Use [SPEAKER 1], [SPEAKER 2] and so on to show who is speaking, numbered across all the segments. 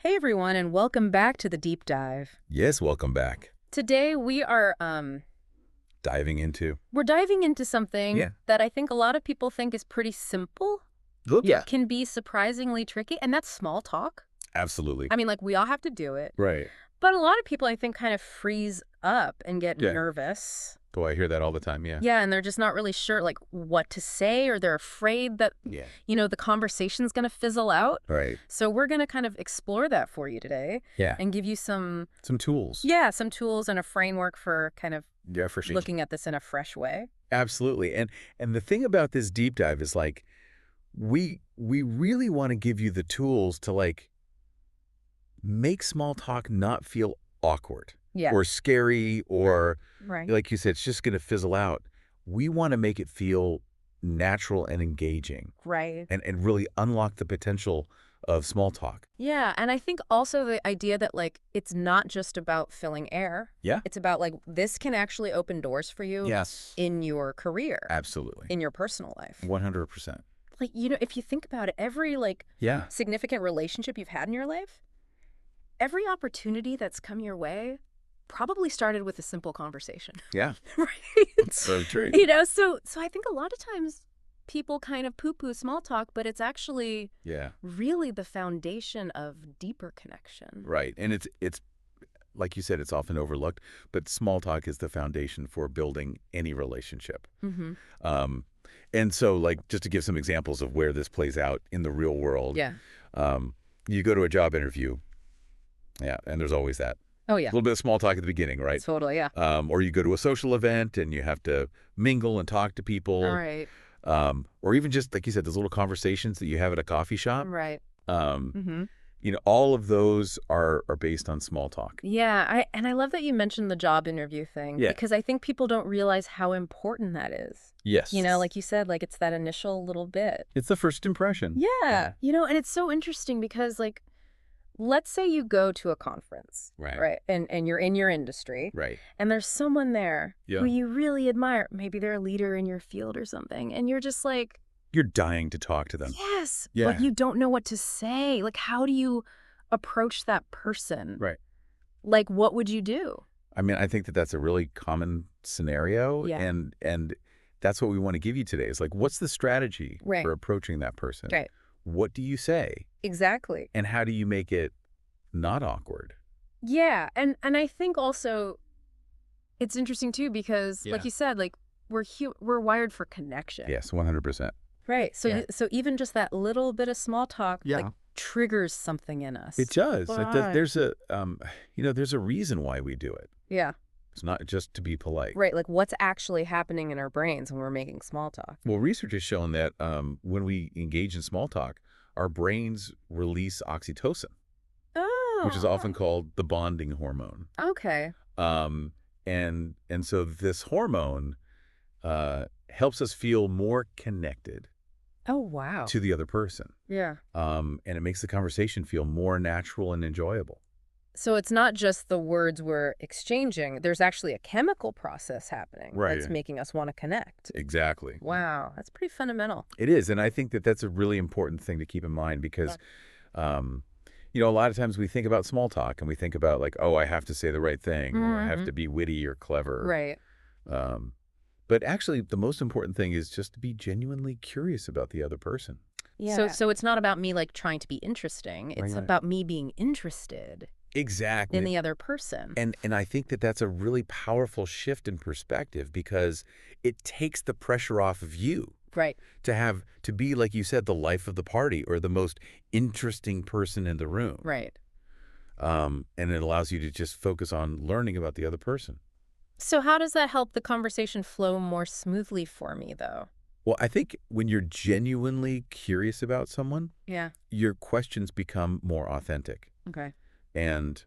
[SPEAKER 1] Hey everyone, and welcome back to the deep dive.
[SPEAKER 2] Yes, welcome back.
[SPEAKER 1] Today we are
[SPEAKER 2] Diving into.
[SPEAKER 1] we're diving into something
[SPEAKER 2] Yeah.
[SPEAKER 1] that I think a lot of people think is pretty simple,
[SPEAKER 2] Yeah.
[SPEAKER 1] can be surprisingly tricky, and that's small talk.
[SPEAKER 2] Absolutely.
[SPEAKER 1] I mean, like we all have to do it,
[SPEAKER 2] Right.
[SPEAKER 1] but a lot of people I think kind of freeze up and get
[SPEAKER 2] Yeah.
[SPEAKER 1] nervous.
[SPEAKER 2] Boy, I hear that all the time. Yeah.
[SPEAKER 1] Yeah, and they're just not really sure like what to say, or they're afraid that
[SPEAKER 2] Yeah.
[SPEAKER 1] the conversation's going to fizzle out.
[SPEAKER 2] Right.
[SPEAKER 1] So we're going to kind of explore that for you today
[SPEAKER 2] Yeah.
[SPEAKER 1] and give you some
[SPEAKER 2] Some
[SPEAKER 1] tools and a framework for kind of
[SPEAKER 2] Yeah, for sure.
[SPEAKER 1] looking at this in a fresh way.
[SPEAKER 2] Absolutely. And the thing about this deep dive is like we really want to give you the tools to like make small talk not feel awkward
[SPEAKER 1] Yeah.
[SPEAKER 2] or scary or
[SPEAKER 1] Right.
[SPEAKER 2] like you said, it's just going to fizzle out. We want to make it feel natural and engaging
[SPEAKER 1] Right.
[SPEAKER 2] and really unlock the potential of small talk.
[SPEAKER 1] Yeah. And I think also the idea that like it's not just about filling air.
[SPEAKER 2] Yeah.
[SPEAKER 1] It's about like this can actually open doors for you
[SPEAKER 2] Yes.
[SPEAKER 1] in your career,
[SPEAKER 2] Absolutely.
[SPEAKER 1] in your personal life.
[SPEAKER 2] 100%.
[SPEAKER 1] Like, if you think about it, every like
[SPEAKER 2] Yeah.
[SPEAKER 1] significant relationship you've had in your life, every opportunity that's come your way probably started with a simple conversation.
[SPEAKER 2] Yeah.
[SPEAKER 1] Right?
[SPEAKER 2] Very true.
[SPEAKER 1] So I think a lot of times people kind of poo-poo small talk, but it's actually
[SPEAKER 2] Yeah.
[SPEAKER 1] really the foundation of deeper connection.
[SPEAKER 2] Right. And it's like you said, it's often overlooked, but small talk is the foundation for building any relationship.
[SPEAKER 1] Mm-hmm.
[SPEAKER 2] And so like just to give some examples of where this plays out in the real world.
[SPEAKER 1] Yeah.
[SPEAKER 2] You go to a job interview. Yeah, and there's always that.
[SPEAKER 1] Oh,
[SPEAKER 2] A
[SPEAKER 1] yeah.
[SPEAKER 2] little bit of small talk at the beginning, right?
[SPEAKER 1] Totally, yeah.
[SPEAKER 2] Or you go to a social event and you have to mingle and talk to people.
[SPEAKER 1] All right.
[SPEAKER 2] Or even just, like you said, those little conversations that you have at a coffee shop.
[SPEAKER 1] Right.
[SPEAKER 2] Um,
[SPEAKER 1] Mm-hmm.
[SPEAKER 2] all of those are based on small talk.
[SPEAKER 1] Yeah, I love that you mentioned the job interview thing.
[SPEAKER 2] Yeah.
[SPEAKER 1] Because I think people don't realize how important that is.
[SPEAKER 2] Yes.
[SPEAKER 1] Like you said, like it's that initial little bit.
[SPEAKER 2] It's the first impression.
[SPEAKER 1] Yeah. And it's so interesting because like, let's say you go to a conference,
[SPEAKER 2] Right.
[SPEAKER 1] And you're in your industry,
[SPEAKER 2] Right.
[SPEAKER 1] and there's someone there
[SPEAKER 2] Yeah.
[SPEAKER 1] who you really admire. Maybe they're a leader in your field or something, and you're just like,
[SPEAKER 2] You're dying to talk to them.
[SPEAKER 1] yes,
[SPEAKER 2] Yeah.
[SPEAKER 1] but you don't know what to say. Like, how do you approach that person?
[SPEAKER 2] Right.
[SPEAKER 1] Like, what would you do?
[SPEAKER 2] I mean, I think that that's a really common scenario.
[SPEAKER 1] Yeah.
[SPEAKER 2] And that's what we want to give you today. Is like, what's the strategy
[SPEAKER 1] Right.
[SPEAKER 2] for approaching that person?
[SPEAKER 1] Right.
[SPEAKER 2] What do you say?
[SPEAKER 1] Exactly.
[SPEAKER 2] And how do you make it not awkward?
[SPEAKER 1] Yeah, and I think also it's interesting too because,
[SPEAKER 2] Yeah.
[SPEAKER 1] like you said, like we're wired for connection.
[SPEAKER 2] Yes, 100%.
[SPEAKER 1] Right. So
[SPEAKER 2] Yeah.
[SPEAKER 1] so even just that little bit of small talk
[SPEAKER 2] Yeah.
[SPEAKER 1] like triggers something in us.
[SPEAKER 2] It does.
[SPEAKER 1] Right.
[SPEAKER 2] There's a there's a reason why we do it.
[SPEAKER 1] Yeah.
[SPEAKER 2] It's not just to be polite.
[SPEAKER 1] Right. Like what's actually happening in our brains when we're making small talk.
[SPEAKER 2] Well, research has shown that when we engage in small talk, our brains release oxytocin,
[SPEAKER 1] Oh.
[SPEAKER 2] which is often called the bonding hormone.
[SPEAKER 1] Okay.
[SPEAKER 2] And so this hormone helps us feel more connected
[SPEAKER 1] Oh, wow.
[SPEAKER 2] to the other person.
[SPEAKER 1] Yeah.
[SPEAKER 2] And it makes the conversation feel more natural and enjoyable.
[SPEAKER 1] So it's not just the words we're exchanging. There's actually a chemical process happening
[SPEAKER 2] Right.
[SPEAKER 1] that's making us want to connect.
[SPEAKER 2] Exactly.
[SPEAKER 1] Wow. That's pretty fundamental.
[SPEAKER 2] It is. And I think that that's a really important thing to keep in mind because, a lot of times we think about small talk and we think about like, oh, I have to say the right thing or I have to be witty or clever.
[SPEAKER 1] Right.
[SPEAKER 2] But actually, the most important thing is just to be genuinely curious about the other person.
[SPEAKER 1] Yeah. So it's not about me like trying to be interesting. It's
[SPEAKER 2] Right.
[SPEAKER 1] about me being interested
[SPEAKER 2] Exactly.
[SPEAKER 1] in the other person.
[SPEAKER 2] And I think that that's a really powerful shift in perspective because it takes the pressure off of you
[SPEAKER 1] Right.
[SPEAKER 2] to be, like you said, the life of the party or the most interesting person in the room.
[SPEAKER 1] Right.
[SPEAKER 2] And it allows you to just focus on learning about the other person.
[SPEAKER 1] So how does that help the conversation flow more smoothly for me, though?
[SPEAKER 2] Well, I think when you're genuinely curious about someone,
[SPEAKER 1] Yeah.
[SPEAKER 2] your questions become more authentic
[SPEAKER 1] Okay.
[SPEAKER 2] and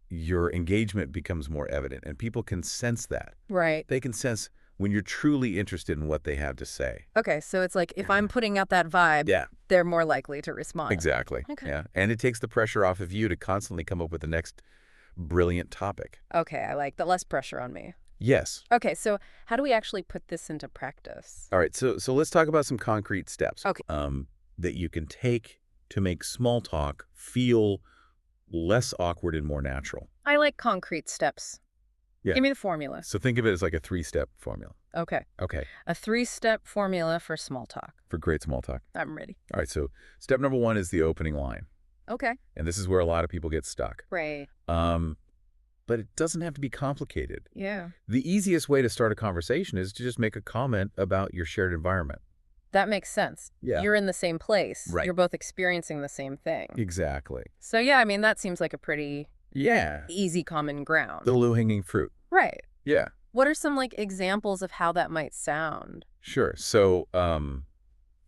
[SPEAKER 2] your engagement becomes more evident. And people can sense that.
[SPEAKER 1] Right.
[SPEAKER 2] They can sense when you're truly interested in what they have to say.
[SPEAKER 1] Okay. So it's like if I'm putting out that vibe,
[SPEAKER 2] Yeah,
[SPEAKER 1] they're more likely to respond.
[SPEAKER 2] exactly.
[SPEAKER 1] Okay.
[SPEAKER 2] Yeah. And it takes the pressure off of you to constantly come up with the next brilliant topic.
[SPEAKER 1] Okay. I like the less pressure on me.
[SPEAKER 2] Yes.
[SPEAKER 1] Okay. So how do we actually put this into practice?
[SPEAKER 2] All right. So let's talk about some concrete steps
[SPEAKER 1] Okay.
[SPEAKER 2] that you can take to make small talk feel less awkward and more natural.
[SPEAKER 1] I like concrete steps.
[SPEAKER 2] Yeah.
[SPEAKER 1] Give me the formula.
[SPEAKER 2] So think of it as like a 3-step formula.
[SPEAKER 1] Okay.
[SPEAKER 2] Okay.
[SPEAKER 1] A 3-step formula for small talk.
[SPEAKER 2] For great small talk.
[SPEAKER 1] I'm ready.
[SPEAKER 2] All right. So step number 1 is the opening line.
[SPEAKER 1] Okay.
[SPEAKER 2] And this is where a lot of people get stuck.
[SPEAKER 1] Right.
[SPEAKER 2] But it doesn't have to be complicated.
[SPEAKER 1] Yeah.
[SPEAKER 2] The easiest way to start a conversation is to just make a comment about your shared environment.
[SPEAKER 1] That makes sense.
[SPEAKER 2] Yeah.
[SPEAKER 1] You're in the same place.
[SPEAKER 2] Right.
[SPEAKER 1] You're both experiencing the same thing.
[SPEAKER 2] Exactly.
[SPEAKER 1] So yeah, I mean, that seems like a pretty
[SPEAKER 2] Yeah.
[SPEAKER 1] easy common ground.
[SPEAKER 2] The low-hanging fruit.
[SPEAKER 1] Right.
[SPEAKER 2] Yeah.
[SPEAKER 1] What are some like examples of how that might sound?
[SPEAKER 2] Sure. So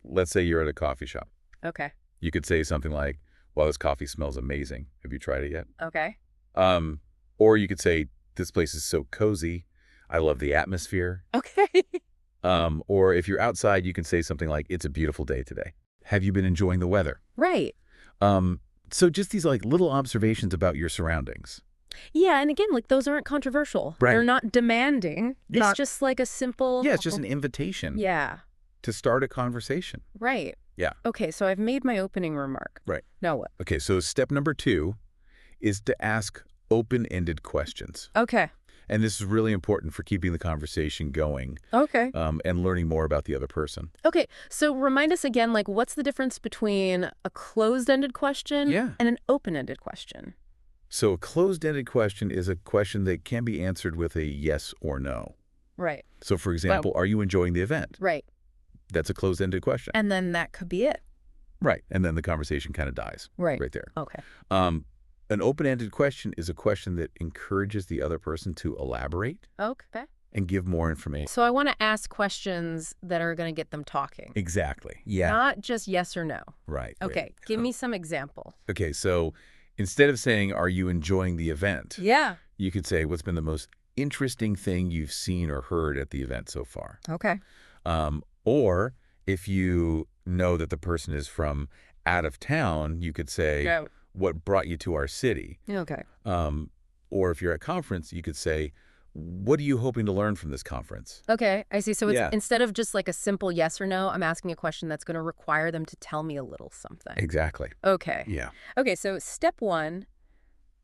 [SPEAKER 2] let's say you're at a coffee shop.
[SPEAKER 1] Okay.
[SPEAKER 2] You could say something like, "Well, this coffee smells amazing. Have you tried it yet?"
[SPEAKER 1] Okay.
[SPEAKER 2] Or you could say, "This place is so cozy. I love the atmosphere."
[SPEAKER 1] Okay.
[SPEAKER 2] Or if you're outside, you can say something like, "It's a beautiful day today. Have you been enjoying the weather?"
[SPEAKER 1] Right.
[SPEAKER 2] So just these like little observations about your surroundings.
[SPEAKER 1] Yeah, and again, like those aren't controversial.
[SPEAKER 2] Right.
[SPEAKER 1] They're not demanding.
[SPEAKER 2] Not-
[SPEAKER 1] It's just like a simple.
[SPEAKER 2] Yeah, it's just an invitation
[SPEAKER 1] Yeah.
[SPEAKER 2] to start a conversation.
[SPEAKER 1] Right.
[SPEAKER 2] Yeah.
[SPEAKER 1] Okay, so I've made my opening remark.
[SPEAKER 2] Right.
[SPEAKER 1] Now what?
[SPEAKER 2] Okay, so step number 2 is to ask open-ended questions.
[SPEAKER 1] Okay.
[SPEAKER 2] And this is really important for keeping the conversation going
[SPEAKER 1] Okay.
[SPEAKER 2] and learning more about the other person.
[SPEAKER 1] Okay, so remind us again, like what's the difference between a closed-ended question
[SPEAKER 2] Yeah.
[SPEAKER 1] and an open-ended question?
[SPEAKER 2] So a closed-ended question is a question that can be answered with a yes or no.
[SPEAKER 1] Right.
[SPEAKER 2] So, for example, are you enjoying the event?
[SPEAKER 1] Right.
[SPEAKER 2] That's a closed-ended question.
[SPEAKER 1] And then that could be it.
[SPEAKER 2] Right. And then the conversation kind of dies
[SPEAKER 1] Right.
[SPEAKER 2] right there.
[SPEAKER 1] Okay.
[SPEAKER 2] An open-ended question is a question that encourages the other person to elaborate
[SPEAKER 1] Okay.
[SPEAKER 2] and give more information.
[SPEAKER 1] So I want to ask questions that are going to get them talking.
[SPEAKER 2] Exactly. Yeah.
[SPEAKER 1] Not just yes or no.
[SPEAKER 2] Right.
[SPEAKER 1] Okay.
[SPEAKER 2] Right.
[SPEAKER 1] Give me some example.
[SPEAKER 2] Okay. So instead of saying, "Are you enjoying the event?"
[SPEAKER 1] Yeah.
[SPEAKER 2] you could say, "What's been the most interesting thing you've seen or heard at the event so far?"
[SPEAKER 1] Okay.
[SPEAKER 2] Or if you know that the person is from out of town, you could say,
[SPEAKER 1] Yeah.
[SPEAKER 2] "What brought you to our city?"
[SPEAKER 1] Okay.
[SPEAKER 2] Or if you're at a conference, you could say, "What are you hoping to learn from this conference?"
[SPEAKER 1] Okay. I see. So it's
[SPEAKER 2] Yeah.
[SPEAKER 1] instead of just like a simple yes or no, I'm asking a question that's going to require them to tell me a little something.
[SPEAKER 2] Exactly.
[SPEAKER 1] Okay.
[SPEAKER 2] Yeah.
[SPEAKER 1] Okay. So step 1,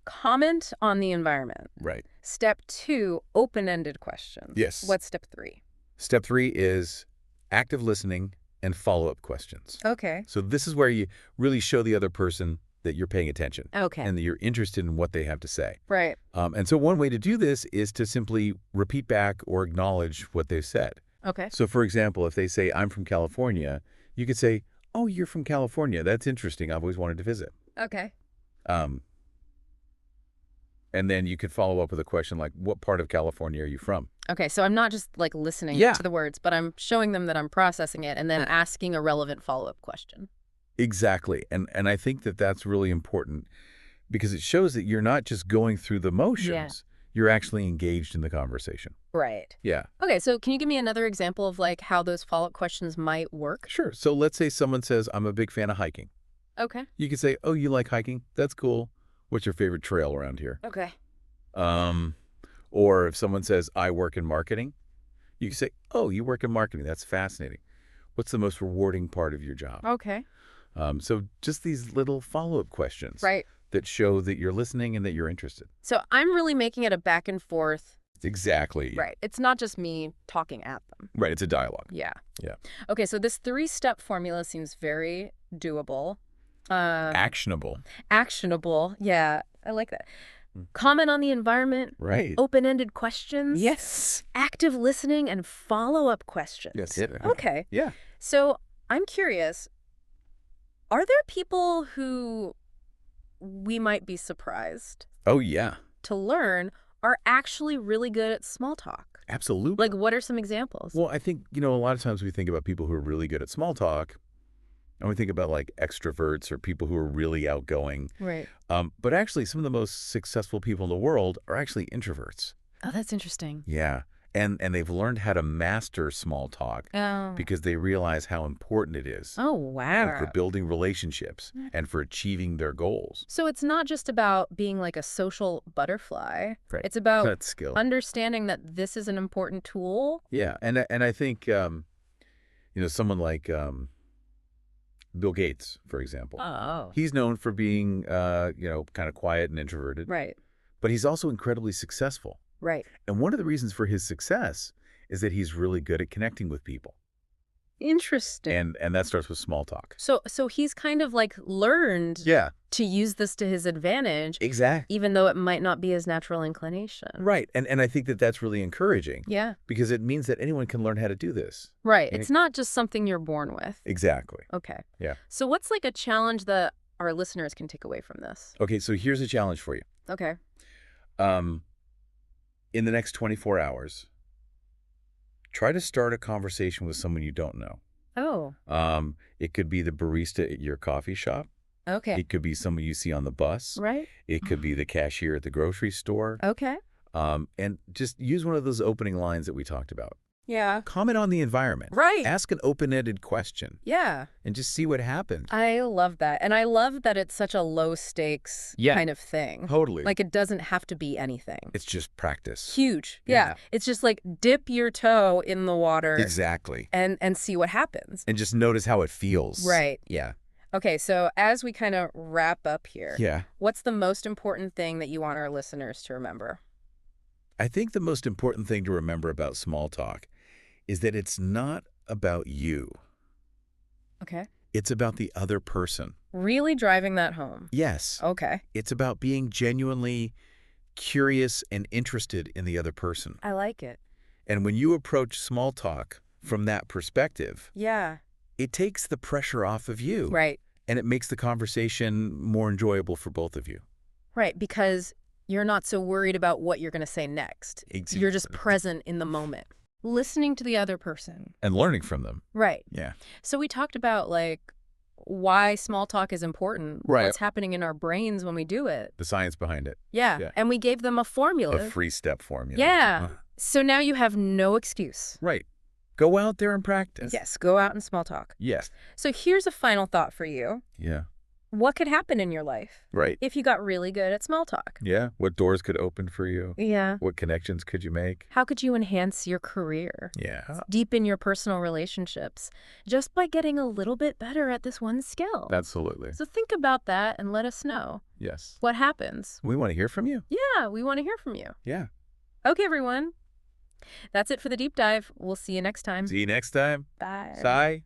[SPEAKER 1] comment on the environment.
[SPEAKER 2] Right.
[SPEAKER 1] Step 2, open-ended questions.
[SPEAKER 2] Yes.
[SPEAKER 1] What's step 3?
[SPEAKER 2] Step 3 is active listening and follow-up questions.
[SPEAKER 1] Okay.
[SPEAKER 2] So this is where you really show the other person that you're paying attention
[SPEAKER 1] Okay.
[SPEAKER 2] and that you're interested in what they have to say.
[SPEAKER 1] Right.
[SPEAKER 2] And so one way to do this is to simply repeat back or acknowledge what they've said.
[SPEAKER 1] Okay.
[SPEAKER 2] So, for example, if they say, "I'm from California," you could say, "Oh, you're from California. That's interesting. I've always wanted to visit."
[SPEAKER 1] Okay.
[SPEAKER 2] And then you could follow up with a question like, "What part of California are you from?"
[SPEAKER 1] Okay. So I'm not just like listening
[SPEAKER 2] Yeah.
[SPEAKER 1] to the words, but I'm showing them that I'm processing it and then asking a relevant follow-up question.
[SPEAKER 2] Exactly. And I think that that's really important because it shows that you're not just going through the motions. You're actually engaged in the conversation.
[SPEAKER 1] Right.
[SPEAKER 2] Yeah.
[SPEAKER 1] Okay. So can you give me another example of like how those follow-up questions might work?
[SPEAKER 2] Sure. So let's say someone says, "I'm a big fan of hiking."
[SPEAKER 1] Okay.
[SPEAKER 2] You could say, "Oh, you like hiking? That's cool. What's your favorite trail around here?"
[SPEAKER 1] Okay.
[SPEAKER 2] Or if someone says, "I work in marketing," you can say, "Oh, you work in marketing. That's fascinating. What's the most rewarding part of your job?"
[SPEAKER 1] Okay.
[SPEAKER 2] So just these little follow-up questions
[SPEAKER 1] Right.
[SPEAKER 2] that show that you're listening and that you're interested.
[SPEAKER 1] So I'm really making it a back and forth.
[SPEAKER 2] Exactly.
[SPEAKER 1] Right. It's not just me talking at them.
[SPEAKER 2] Right. It's a dialogue.
[SPEAKER 1] Yeah.
[SPEAKER 2] Yeah.
[SPEAKER 1] Okay. So this 3-step formula seems very doable.
[SPEAKER 2] Actionable.
[SPEAKER 1] Actionable. Yeah. I like that.
[SPEAKER 2] Mm.
[SPEAKER 1] Comment on the environment.
[SPEAKER 2] Right.
[SPEAKER 1] Open-ended questions.
[SPEAKER 2] Yes.
[SPEAKER 1] Active listening and follow-up questions.
[SPEAKER 2] That's it.
[SPEAKER 1] Okay.
[SPEAKER 2] Yeah.
[SPEAKER 1] So I'm curious, are there people who we might be surprised
[SPEAKER 2] Oh, yeah.
[SPEAKER 1] to learn are actually really good at small talk?
[SPEAKER 2] Absolutely.
[SPEAKER 1] Like, what are some examples?
[SPEAKER 2] Well, I think, a lot of times we think about people who are really good at small talk, and we think about like extroverts or people who are really outgoing.
[SPEAKER 1] Right.
[SPEAKER 2] But actually, some of the most successful people in the world are actually introverts.
[SPEAKER 1] Oh, that's interesting.
[SPEAKER 2] Yeah. And they've learned how to master small talk
[SPEAKER 1] Oh.
[SPEAKER 2] because they realize how important it is
[SPEAKER 1] Oh, wow.
[SPEAKER 2] for building relationships and for achieving their goals.
[SPEAKER 1] So it's not just about being like a social butterfly.
[SPEAKER 2] Right.
[SPEAKER 1] It's about
[SPEAKER 2] That's skill.
[SPEAKER 1] understanding that this is an important tool.
[SPEAKER 2] Yeah. And I think, someone like Bill Gates, for example.
[SPEAKER 1] Oh.
[SPEAKER 2] He's known for being, kind of quiet and introverted,
[SPEAKER 1] Right.
[SPEAKER 2] but he's also incredibly successful.
[SPEAKER 1] Right.
[SPEAKER 2] And one of the reasons for his success is that he's really good at connecting with people.
[SPEAKER 1] Interesting.
[SPEAKER 2] And that starts with small talk.
[SPEAKER 1] So he's kind of like learned
[SPEAKER 2] Yeah,
[SPEAKER 1] to use this to his advantage,
[SPEAKER 2] exactly.
[SPEAKER 1] even though it might not be his natural inclination.
[SPEAKER 2] Right. And I think that that's really encouraging
[SPEAKER 1] Yeah.
[SPEAKER 2] because it means that anyone can learn how to do this.
[SPEAKER 1] Right.
[SPEAKER 2] And
[SPEAKER 1] It's not just something you're born with.
[SPEAKER 2] Exactly.
[SPEAKER 1] Okay.
[SPEAKER 2] Yeah.
[SPEAKER 1] So what's like a challenge that our listeners can take away from this?
[SPEAKER 2] Okay, so here's a challenge for you.
[SPEAKER 1] Okay.
[SPEAKER 2] In the next 24 hours, try to start a conversation with someone you don't know.
[SPEAKER 1] Oh.
[SPEAKER 2] It could be the barista at your coffee shop.
[SPEAKER 1] Okay.
[SPEAKER 2] It could be someone you see on the bus.
[SPEAKER 1] Right.
[SPEAKER 2] It could be the cashier at the grocery store.
[SPEAKER 1] Okay.
[SPEAKER 2] And just use one of those opening lines that we talked about.
[SPEAKER 1] Yeah.
[SPEAKER 2] Comment on the environment.
[SPEAKER 1] Right.
[SPEAKER 2] Ask an open-ended question
[SPEAKER 1] Yeah.
[SPEAKER 2] and just see what happens.
[SPEAKER 1] I love that. And I love that it's such a low stakes
[SPEAKER 2] Yeah.
[SPEAKER 1] kind of thing.
[SPEAKER 2] Totally.
[SPEAKER 1] Like it doesn't have to be anything.
[SPEAKER 2] It's just practice.
[SPEAKER 1] Huge.
[SPEAKER 2] Yeah.
[SPEAKER 1] Yeah. It's just like dip your toe in the water
[SPEAKER 2] Exactly.
[SPEAKER 1] and see what happens.
[SPEAKER 2] And just notice how it feels.
[SPEAKER 1] Right.
[SPEAKER 2] Yeah.
[SPEAKER 1] Okay, so as we kind of wrap up here,
[SPEAKER 2] Yeah.
[SPEAKER 1] what's the most important thing that you want our listeners to remember?
[SPEAKER 2] I think the most important thing to remember about small talk is that it's not about you.
[SPEAKER 1] Okay.
[SPEAKER 2] It's about the other person.
[SPEAKER 1] Really driving that home.
[SPEAKER 2] Yes.
[SPEAKER 1] Okay.
[SPEAKER 2] It's about being genuinely curious and interested in the other person.
[SPEAKER 1] I like it.
[SPEAKER 2] And when you approach small talk from that perspective,
[SPEAKER 1] Yeah.
[SPEAKER 2] it takes the pressure off of you.
[SPEAKER 1] Right.
[SPEAKER 2] And it makes the conversation more enjoyable for both of you.
[SPEAKER 1] Right, because you're not so worried about what you're going to say next.
[SPEAKER 2] Exactly.
[SPEAKER 1] You're just present in the moment. Listening to the other person.
[SPEAKER 2] And learning from them.
[SPEAKER 1] Right.
[SPEAKER 2] Yeah.
[SPEAKER 1] So we talked about like why small talk is important.
[SPEAKER 2] Right.
[SPEAKER 1] What's happening in our brains when we do it.
[SPEAKER 2] The science behind it.
[SPEAKER 1] Yeah.
[SPEAKER 2] Yeah.
[SPEAKER 1] And we gave them a formula.
[SPEAKER 2] A free step formula.
[SPEAKER 1] Yeah. So now you have no excuse.
[SPEAKER 2] Right. Go out there and practice.
[SPEAKER 1] Yes, go out and small talk.
[SPEAKER 2] Yes.
[SPEAKER 1] So here's a final thought for you.
[SPEAKER 2] Yeah.
[SPEAKER 1] What could happen in your life
[SPEAKER 2] Right.
[SPEAKER 1] if you got really good at small talk?
[SPEAKER 2] Yeah. What doors could open for you?
[SPEAKER 1] Yeah.
[SPEAKER 2] What connections could you make?
[SPEAKER 1] How could you enhance your career?
[SPEAKER 2] Yeah.
[SPEAKER 1] Deepen your personal relationships just by getting a little bit better at this one skill?
[SPEAKER 2] Absolutely.
[SPEAKER 1] So think about that and let us know
[SPEAKER 2] Yes.
[SPEAKER 1] what happens.
[SPEAKER 2] We want to hear from you.
[SPEAKER 1] Yeah, we want to hear from you.
[SPEAKER 2] Yeah.
[SPEAKER 1] Okay, everyone. That's it for the deep dive. We'll see you next time.
[SPEAKER 2] See you next time.
[SPEAKER 1] Bye.
[SPEAKER 2] Bye.